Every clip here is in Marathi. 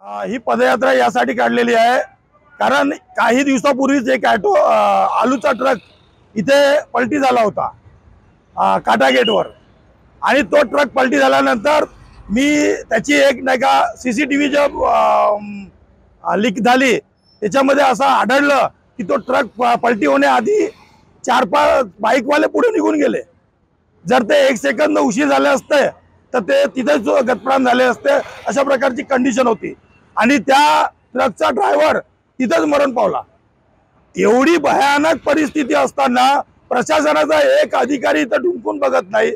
ही पदयात्रा यासाठी काढलेली आहे कारण काही दिवसापूर्वीच एक आलूचा ट्रक इथे पलटी झाला होता काटा गेटवर आणि तो ट्रक पलटी झाल्यानंतर मी त्याची एक नाही का सीसीटीव्ही लीक झाली त्याच्यामध्ये असं आढळलं की तो ट्रक पलटी होण्याआधी 4-5 बाईकवाले पुढे निघून गेले। जर ते 1 सेकंद उशीर झाले असते तर ते तिथेच गतप्राण झाले असते, अशा प्रकारची कंडिशन होती आणि त्या ट्रकचा ड्रायव्हर तिथेच मरण पावला। एवढी भयानक परिस्थिती असताना प्रशासनाचा एक अधिकारी इथं ढुंकून बघत नाही,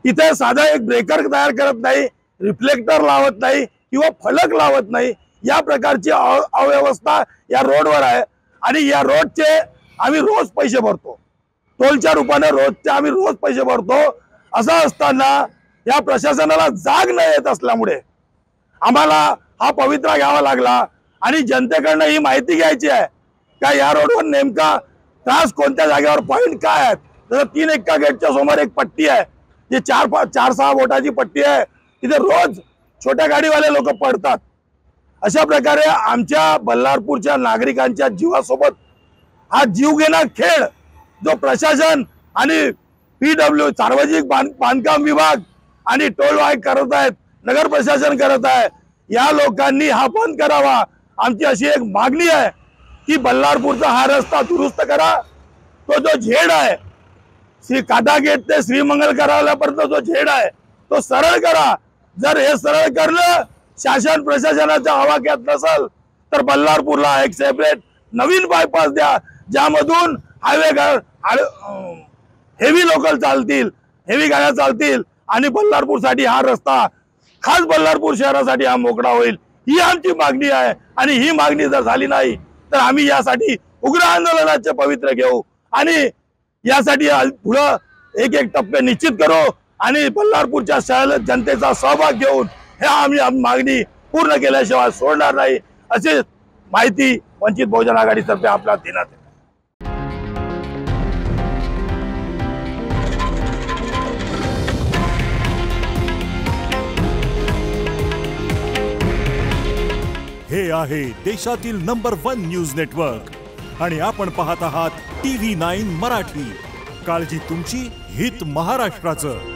इथे साधा एक ब्रेकर तयार करत नाही, रिफ्लेक्टर लावत नाही किंवा फलक लावत नाही। या प्रकारची अव्यवस्था या रोडवर आहे आणि या रोडचे आम्ही रोज पैसे भरतो, टोलच्या रूपाने रोजचे आम्ही रोज पैसे भरतो। असं असताना या प्रशासनाला जाग न येत असल्यामुळे आम्हाला हा पवित्रा घ्यावा लागला आणि जनतेकडनं ही माहिती घ्यायची आहे का या रोडवर नेमका त्रास कोणत्या जागेवर पॉइंट काय आहेत। जसं 3 एक्का गेटच्या समोर एक पट्टी आहे जे 4-6 बोटाची पट्टी आहे, तिथे रोज छोट्या गाडीवाले लोक पडतात। अशा प्रकारे आमच्या बल्लारपूरच्या नागरिकांच्या जीवासोबत हा जीवघेणा खेळ जो प्रशासन आणि PW सार्वजनिक बांधकाम विभाग आणि टोल वाहक करत आहेत, नगर प्रशासन करत आहे, या लोकांनी हा बंद करावा। आमची अशी एक मागणी आहे की बल्लारपूरचा हा रस्ता दुरुस्त करा। तो जो झेड आहे श्री काटा गेट ते श्रीमंगल करायलापर्यंत जो झेड आहे तो सरळ करा। जर हे सरळ करलं, शासन प्रशासनाच्या आवाक्यात नसेल तर बल्लारपूरला एक सेपरेट नवीन बायपास द्या ज्यामधून हेवी लोकल चालतील, हेवी गाड्या चालतील आणि बल्लारपूरसाठी हा रस्ता खास बल्लारपूर शहरासाठी हा मोकळा होईल। ही आमची मागणी आहे आणि ही मागणी जर झाली नाही तर आम्ही यासाठी उग्र आंदोलनाचे पवित्र घेऊ आणि यासाठी पुढे एक टप्पे निश्चित करू आणि बल्लारपूरच्या शहर जनतेचा सहभाग घेऊन हे आम्ही मागणी पूर्ण केल्याशिवाय सोडणार नाही, अशी माहिती वंचित बहुजन आघाडीतर्फे आपल्याला देण्यात येते। हे आहे देशातील नंबर 1 न्यूज नेटवर्क आणि आपण पाहत आहात TV9 मराठी। काळजी तुमची, हित महाराष्ट्राचं।